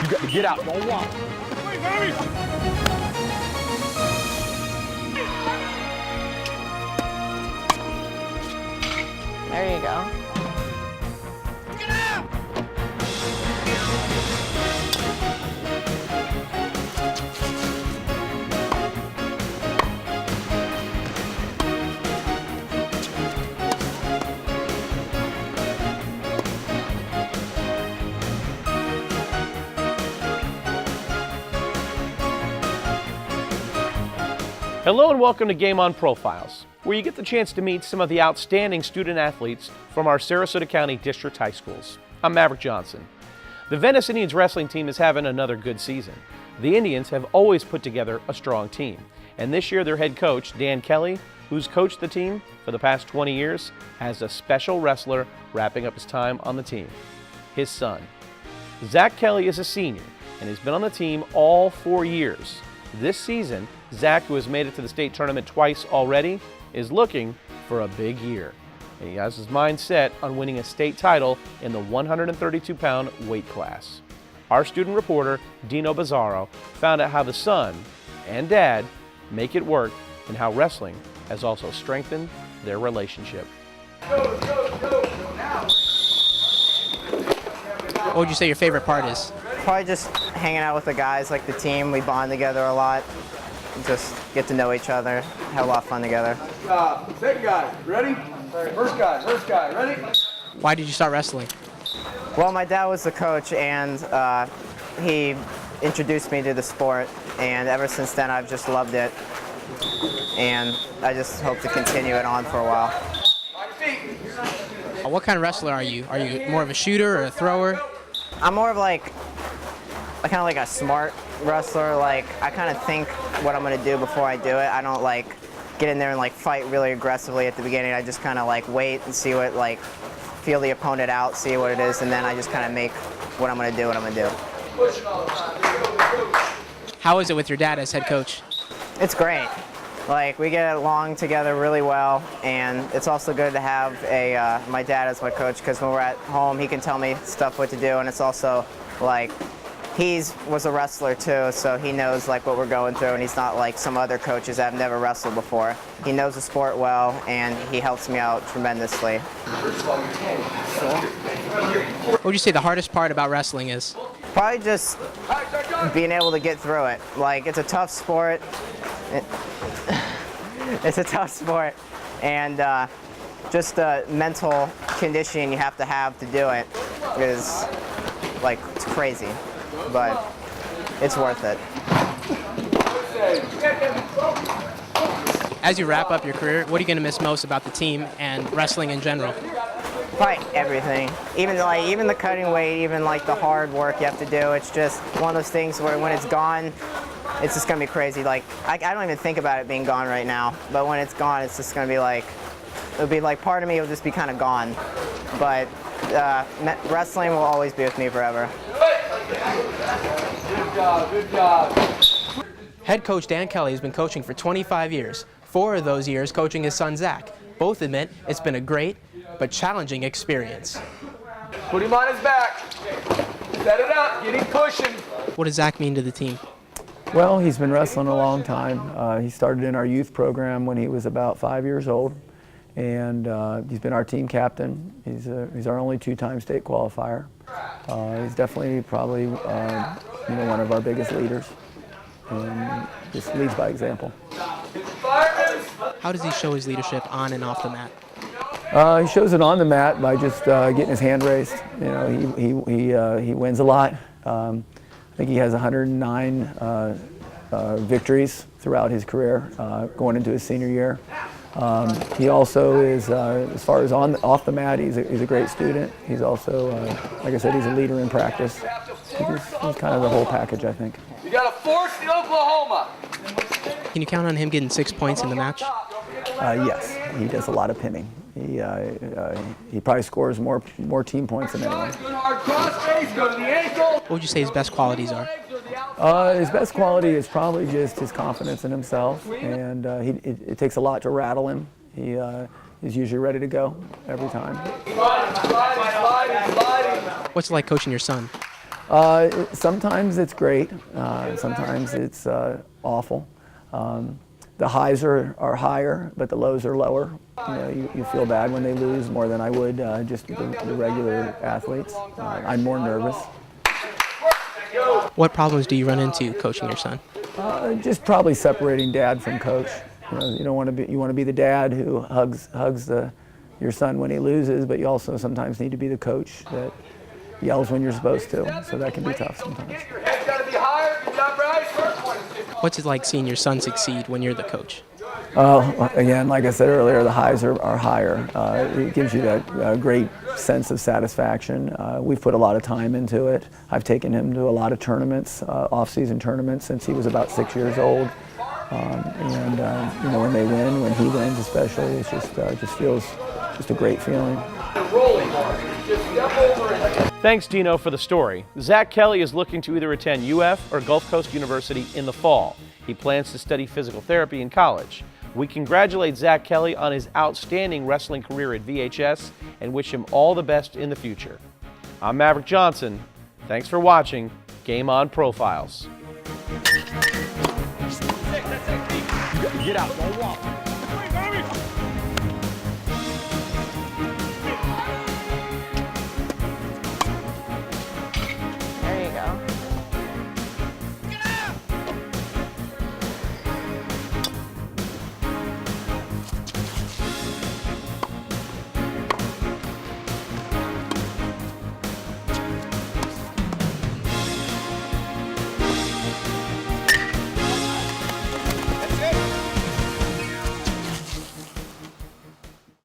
You got to get out. Don't walk. There you go. Get out! Hello and welcome to Game On Profiles, where you get the chance to meet some of the outstanding student athletes from our Sarasota County District High Schools. I'm Maverick Johnson. The Venice Indians wrestling team is having another good season. The Indians have always put together a strong team, and this year their head coach, Dan Kelly, who's coached the team for the past 20 years, has a special wrestler wrapping up his time on the team, his son. Zach Kelly is a senior and has been on the team all 4 years. This season, Zach, who has made it to the state tournament twice already, is looking for a big year. And he has his mind set on winning a state title in the 132-pound weight class. Our student reporter, Dino Bizzarro, found out how the son and dad make it work and how wrestling has also strengthened their relationship. What would you say your favorite part is? Probably just hanging out with the guys, like the team. We bond together a lot. Just get to know each other, have a lot of fun together. Second guy, ready? First guy, ready? Why did you start wrestling? Well, my dad was the coach, and he introduced me to the sport, and ever since then I've just loved it, and I just hope to continue it on for a while. What kind of wrestler are you? Are you more of a shooter or a thrower? I'm more of like a smart wrestler. Like, I kind of think what I'm going to do before I do it. I don't like get in there and like fight really aggressively at the beginning. I just kind of like wait and see what, like, feel the opponent out, see what it is, and then I just kind of make what I'm going to do, How is it with your dad as head coach? It's great. Like, we get along together really well, and it's also good to have my dad as my coach, because when we're at home, he can tell me stuff what to do, and it's also like he was a wrestler too, so he knows like what we're going through, and he's not like some other coaches that have never wrestled before. He knows the sport well, and he helps me out tremendously. What would you say the hardest part about wrestling is? Probably just being able to get through it. Like, it's a tough sport. It's a tough sport, and just the mental conditioning you have to do it is, like, it's crazy, but it's worth it. As you wrap up your career, what are you going to miss most about the team and wrestling in general? Probably everything. Even the cutting weight, even like the hard work you have to do. It's just one of those things where when it's gone, it's just gonna be crazy. Like, I don't even think about it being gone right now, but when it's gone, it's just gonna be like, it'll be like part of me will just be kind of gone. But wrestling will always be with me forever. Good job. Head coach Dan Kelly has been coaching for 25 years, 4 of those years coaching his son Zach. Both admit it's been a great but challenging experience. Put him on his back. Set it up, get him pushing. What does Zach mean to the team? Well, he's been wrestling a long time. He started in our youth program when he was about 5 years old, and he's been our team captain. He's our only 2-time state qualifier. He's definitely probably one of our biggest leaders, and just leads by example. How does he show his leadership on and off the mat? He shows it on the mat by just getting his hand raised. You know, he wins a lot. I think he has 109 victories throughout his career, going into his senior year. He also is, as far as off the mat, he's a great student. He's also, like I said, he's a leader in practice. He's kind of the whole package, I think. You got a force in Oklahoma. Can you count on him getting 6 points in the match? Yes, he does a lot of pinning. He probably scores more team points than anyone. Hard cross face, go to the ankle. What would you say his best qualities are? His best quality is probably just his confidence in himself, and it takes a lot to rattle him. He's usually ready to go every time. What's it like coaching your son? Sometimes it's great. Sometimes it's awful. The highs are higher, but the lows are lower. You know, you feel bad when they lose more than I would just the regular athletes. I'm more nervous. What problems do you run into coaching your son? Just probably separating dad from coach. You know, you want to be the dad who hugs your son when he loses, but you also sometimes need to be the coach that yells when you're supposed to. So that can be tough sometimes. Head's got to be higher. Good job, Bryce. What's it like seeing your son succeed when you're the coach? Again, like I said earlier, the highs are higher. It gives you that great sense of satisfaction. We've put a lot of time into it. I've taken him to a lot of tournaments, off-season tournaments, since he was about 6 years old. You know, when they win, when he wins especially, it just feels just a great feeling. Thanks, Dino, for the story. Zach Kelly is looking to either attend UF or Gulf Coast University in the fall. He plans to study physical therapy in college. We congratulate Zach Kelly on his outstanding wrestling career at VHS and wish him all the best in the future. I'm Maverick Johnson. Thanks for watching Game On Profiles. Get out, don't walk.